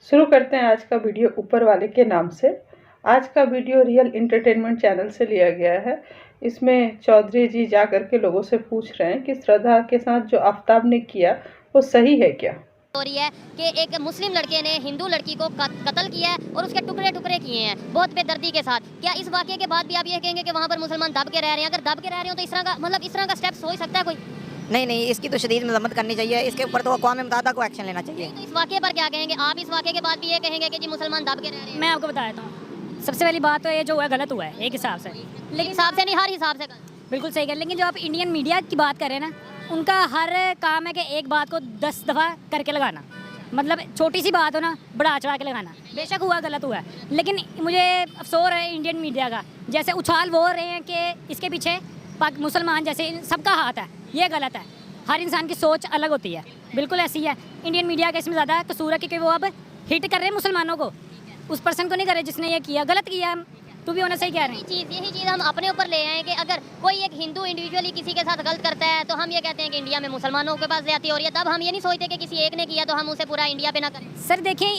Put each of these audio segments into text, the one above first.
शुरू करते हैं आज का वीडियो ऊपर वाले के नाम से। आज का वीडियो रियल एंटरटेनमेंट चैनल से लिया गया है। इसमें चौधरी जी जा करके लोगों से पूछ रहे हैं कि श्रद्धा के साथ जो आफ्ताब ने किया वो सही है क्या। हो रही है कि एक मुस्लिम लड़के ने हिंदू लड़की को कत्ल किया है और उसके टुकड़े टुकड़े किए हैं बहुत बेदर्दी के साथ। क्या इस वाकये के बाद भी आप ये कहेंगे कि वहाँ पर मुसलमान दब के रह रहे हैं? अगर दब के रह रहे हो तो इस तरह का स्टेप्स हो ही सकता है कोई? नहीं, इसकी तो शदीद मजम्मत करनी चाहिए। इसके ऊपर तो अक़वाम मुत्तहिदा को एक्शन लेना चाहिए। तो इस वाकये पर क्या कहेंगे आप? इस वाकये के बाद भी ये कहेंगे कि जी मुसलमान दब के रह रहे हैं? मैं आपको बताता हूँ, सबसे पहली बात तो ये जो हुआ है गलत हुआ है एक हिसाब से, लेकिन हिसाब से नहीं, हर हिसाब से बिल्कुल सही है। लेकिन जो आप इंडियन मीडिया की बात कर रहे हैं ना, उनका हर काम है कि एक बात को 10 दफ़ा करके लगाना, मतलब छोटी सी बात हो ना बढ़ा चढ़ा के लगाना। बेशक हुआ गलत हुआ है, लेकिन मुझे अफसोस है इंडियन मीडिया का, जैसे उछाल वो रहे हैं कि इसके पीछे मुसलमान जैसे सबका हाथ है, ये गलत है। हर इंसान की सोच अलग होती है, बिल्कुल ऐसी है। इंडियन मीडिया का इसमें ज़्यादा कसूर है क्योंकि वो अब हिट कर रहे हैं मुसलमानों को, उस पर्सन को नहीं कर रहे जिसने ये किया, गलत किया। तू भी होना सही कह रहे हैं। यही चीज़ हम अपने ऊपर ले आए कि अगर कोई एक हिंदू इंडिविजुअली किसी के साथ गलत करता है तो हम ये कहते हैं कि इंडिया में मुसलमानों के पास ज्यादती हो रही है। तब हम ये नहीं सोचते कि किसी एक ने किया तो हम उसे पूरा इंडिया पे ना करें। सर देखें,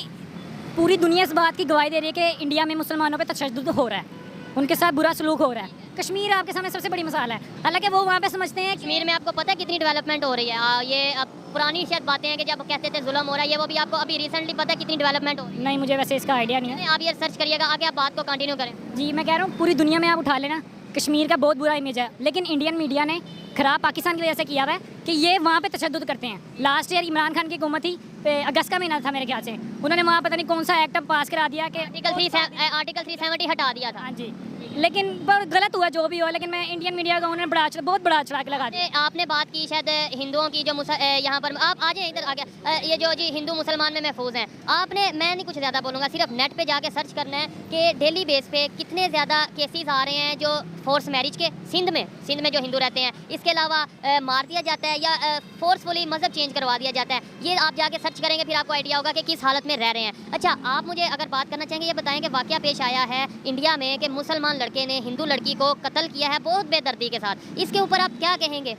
पूरी दुनिया इस बात की गवाही दे रही है कि इंडिया में मुसलमानों पर तशद्दुद हो रहा है, उनके साथ बुरा सलूक हो रहा है। कश्मीर आपके सामने सबसे बड़ी मिसाल है। हालांकि वो वहाँ पे समझते हैं कश्मीर में आपको पता है कितनी डेवलपमेंट हो रही है। ये अब पुरानी शायद बातें हैं कि जब कहते थे जुल्म हो रहा है, ये वो भी आपको अभी रिसेंटली पता है कितनी डेवलपमेंट हो रही है? नहीं, मुझे वैसे इसका आइडिया नहीं है। आप ये सर्च करिएगा, आगे आप बात को कंटिन्यू करें। जी मैं कह रहा हूँ पूरी दुनिया में आप उठा लेना, कश्मीर का बहुत बुरा इमेज है, लेकिन इंडियन मीडिया ने ख़राब पाकिस्तान की वजह से किया हुआ है कि ये वहाँ पे तशद्दुद करते हैं। लास्ट ईयर इमरान खान की हुकूमत थी, अगस्त का महीना था मेरे ख्याल से, उन्होंने वहाँ पता नहीं कौन सा एक्ट पास करा दिया कि आर्टिकल 370 हटा दिया था। हाँ जी, लेकिन गलत हुआ जो भी हुआ, लेकिन मैं इंडियन मीडिया का उन्होंने बहुत बड़ा चढ़ा के लगा दिया। आपने बात की शायद हिंदुओं की जो यहाँ पर आप आ जाए इधर आ गया, ये जो जी हिंदू मुसलमान में महफूज हैं आपने, मैं नहीं कुछ ज़्यादा बोलूँगा, सिर्फ नेट पे जाके सर्च करना है कि डेली बेस पे कितने ज़्यादा केसेस आ रहे हैं जो फोर्स मैरिज के सिंध में जो हिंदू रहते हैं, इसके अलावा मार दिया जाता है या फोर्सफुली मज़हब चेंज करवा दिया जाता है। ये आप जाके सर्च करेंगे फिर आपको आइडिया होगा कि किस हालत में रह रहे हैं। अच्छा, आप मुझे अगर बात करना चाहेंगे, ये बताएं कि वाकया पेश आया है इंडिया में कि मुसलमान लड़के ने हिंदू लड़की को कत्ल किया है बहुत बेदर्दी के साथ, इसके ऊपर आप क्या कहेंगे?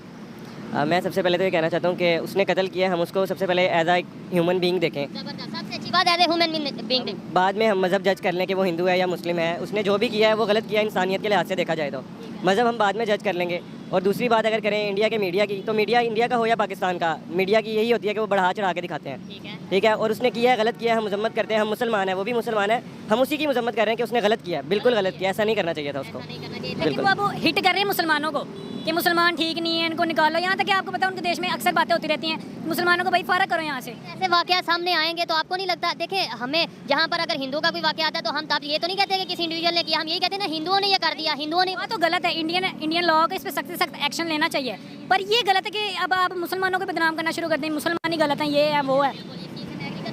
मैं सबसे पहले तो ये कहना चाहता हूँ कि उसने कत्ल किया, हम उसको सबसे पहले एज आ ह्यूमन बीइंग देखें। सबसे अच्छी बात एज ए ह्यूमन बीइंग देखें। बाद में हम मज़हब जज कर लें कि वो हिंदू है या मुस्लिम है। उसने जो भी किया है वो गलत किया, इंसानियत के लिहाज से देखा जाए तो मज़हब हम बाद में जज कर लेंगे। और दूसरी बात अगर करें इंडिया के मीडिया की, तो मीडिया इंडिया का हो या पाकिस्तान का, मीडिया की यही होती है कि वो बढ़ा चढ़ा के दिखाते हैं। ठीक है, और उसने किया है, गलत किया है, हम मजम्मत करते हैं। हम मुसलमान हैं, वो भी मुसलमान है, हम उसी की मजम्मत कर रहे हैं कि उसने गलत किया, बिल्कुल गलत किया, ऐसा नहीं करना चाहिए था उसको। लेकिन वो अब हिट कर रहे हैं मुसलमानों को कि मुसलमान ठीक नहीं है, इनको निकालो। यहाँ तक कि आपको पता है उनके देश में अक्सर बातें होती रहती हैं, मुसलमानों को भाई फारा करो यहाँ से। ऐसे वाकया सामने आएंगे तो आपको नहीं लगता, देखिए हमें जहाँ पर अगर हिंदू का कोई वाकया आता है तो हम तब ये तो नहीं कहते कि किसी इंडिविजुअल ने किया, हम यही कहते हैं ना हिंदुओं ने ये कर दिया, हिंदुओं ने। तो गलत है, इंडियन लॉ का इस पर सख्त से सख्त एक्शन लेना चाहिए। पर ये गलत है कि अब आप मुसलमानों को बदनाम करना शुरू कर दें, मुसलमान ही गलत हैं, ये है वो है।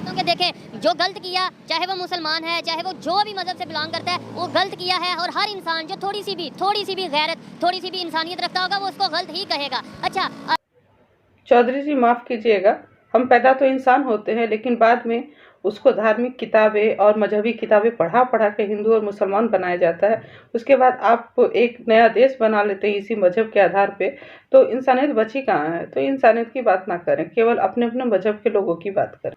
कि देखें जो गलत किया, चाहे वो मुसलमान है चाहे वो जो भी मजहब से बिलोंग करता है, वो गलत किया है। और हर इंसान जो थोड़ी सी भी गैरत, थोड़ी सी भी इंसानियत रखता होगा वो उसको गलत ही कहेगा। अच्छा चौधरी जी माफ़ कीजिएगा, हम पैदा तो इंसान होते हैं लेकिन बाद में उसको धार्मिक किताबें और मजहबी किताबें पढ़ा पढ़ा के हिंदू और मुसलमान बनाया जाता है। उसके बाद आप एक नया देश बना लेते हैं इसी मजहब के आधार पे, तो इंसानियत बची कहाँ है? तो इंसानियत की बात ना करें, केवल अपने अपने मजहब के लोगों की बात करें।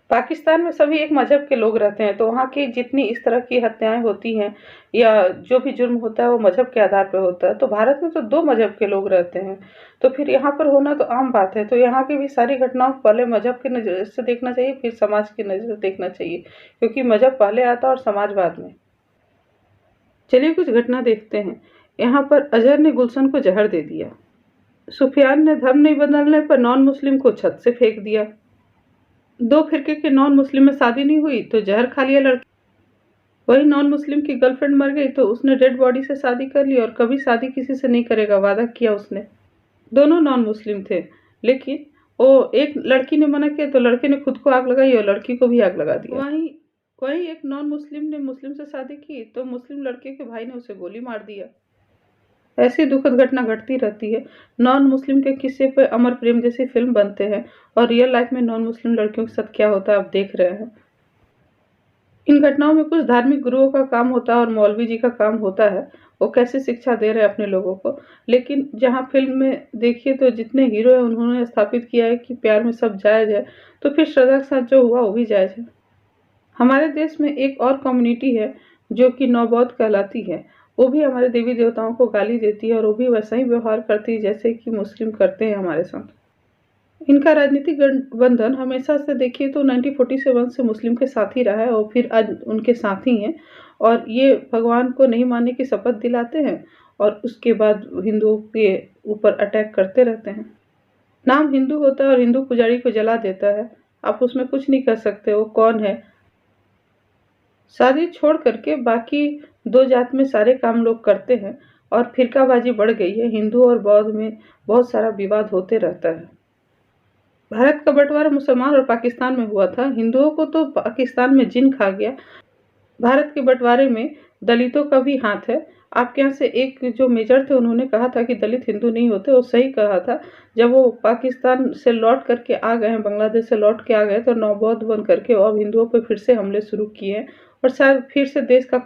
पाकिस्तान में सभी एक मजहब के लोग रहते हैं, तो वहाँ की जितनी इस तरह की हत्याएं होती हैं या जो भी जुर्म होता है वो मजहब के आधार पर होता है। तो भारत में तो 2 मजहब के लोग रहते हैं, तो फिर यहाँ पर होना तो आम बात है। तो यहाँ की भी सारी घटनाओं को पहले मजहब की नज़र से देखना चाहिए, फिर समाज की नज़र से देखना चाहिए, क्योंकि मजहब पहले आता है और समाज बाद में। चलिए कुछ घटना देखते हैं। यहाँ पर अजहर ने गुलशन को जहर दे दिया। सुफियान ने धर्म नहीं बदलने पर नॉन मुस्लिम को छत से फेंक दिया। 2 फिरके के नॉन मुस्लिम में शादी नहीं हुई तो जहर खा लिया लड़की। वही नॉन मुस्लिम की गर्लफ्रेंड मर गई तो उसने डेड बॉडी से शादी कर ली और कभी शादी किसी से नहीं करेगा वादा किया उसने। दोनों नॉन मुस्लिम थे, लेकिन वो एक लड़की ने मना किया तो लड़के ने खुद को आग लगाई और लड़की को भी आग लगा दिया। वहीं एक नॉन मुस्लिम ने मुस्लिम से शादी की तो मुस्लिम लड़के के भाई ने उसे गोली मार दिया। ऐसी दुखद घटना घटती रहती है। नॉन मुस्लिम के किस्से पर अमर प्रेम जैसी फिल्म बनते हैं और रियल लाइफ में नॉन मुस्लिम लड़कियों के साथ क्या होता है आप देख रहे हैं। इन घटनाओं में कुछ धार्मिक गुरुओं का काम होता है और मौलवी जी का काम होता है, वो कैसे शिक्षा दे रहे हैं अपने लोगों को। लेकिन जहाँ फिल्म में देखिए तो जितने हीरो हैं उन्होंने स्थापित किया है कि प्यार में सब जायज़ है, तो फिर श्रद्धा के साथ जो हुआ वो भी जायज़ है। हमारे देश में एक और कम्युनिटी है जो कि नौबौद्ध कहलाती है। वो भी हमारे देवी देवताओं को गाली देती है और वो भी वैसा ही व्यवहार करती है जैसे कि मुस्लिम करते हैं हमारे साथ। इनका राजनीतिक गठबंधन हमेशा से देखिए तो 1947 से मुस्लिम के साथ ही रहा है और फिर आज उनके साथ ही हैं और ये भगवान को नहीं मानने की शपथ दिलाते हैं और उसके बाद हिंदुओं के ऊपर अटैक करते रहते हैं। नाम हिंदू होता है और हिंदू पुजारी को जला देता है, आप उसमें कुछ नहीं कर सकते। वो कौन है? शादी छोड़ करके बाकी 2 जात में सारे काम लोग करते हैं और फिरकाबाजी बढ़ गई है। हिंदू और बौद्ध में बहुत सारा विवाद होते रहता है। भारत का बंटवारा मुसलमान और पाकिस्तान में हुआ था। हिंदुओं को तो पाकिस्तान में जिन खा गया। भारत के बंटवारे में दलितों का भी हाथ है। आपके यहाँ से एक जो मेजर थे उन्होंने कहा था कि दलित हिंदू नहीं होते, वो सही कहा था। जब वो पाकिस्तान से लौट करके आ गए हैं, बांग्लादेश से लौट के आ गए तो नौबौद्ध बन करके अब हिंदुओं पर फिर से हमले शुरू किए हैं और शायद फिर से देश का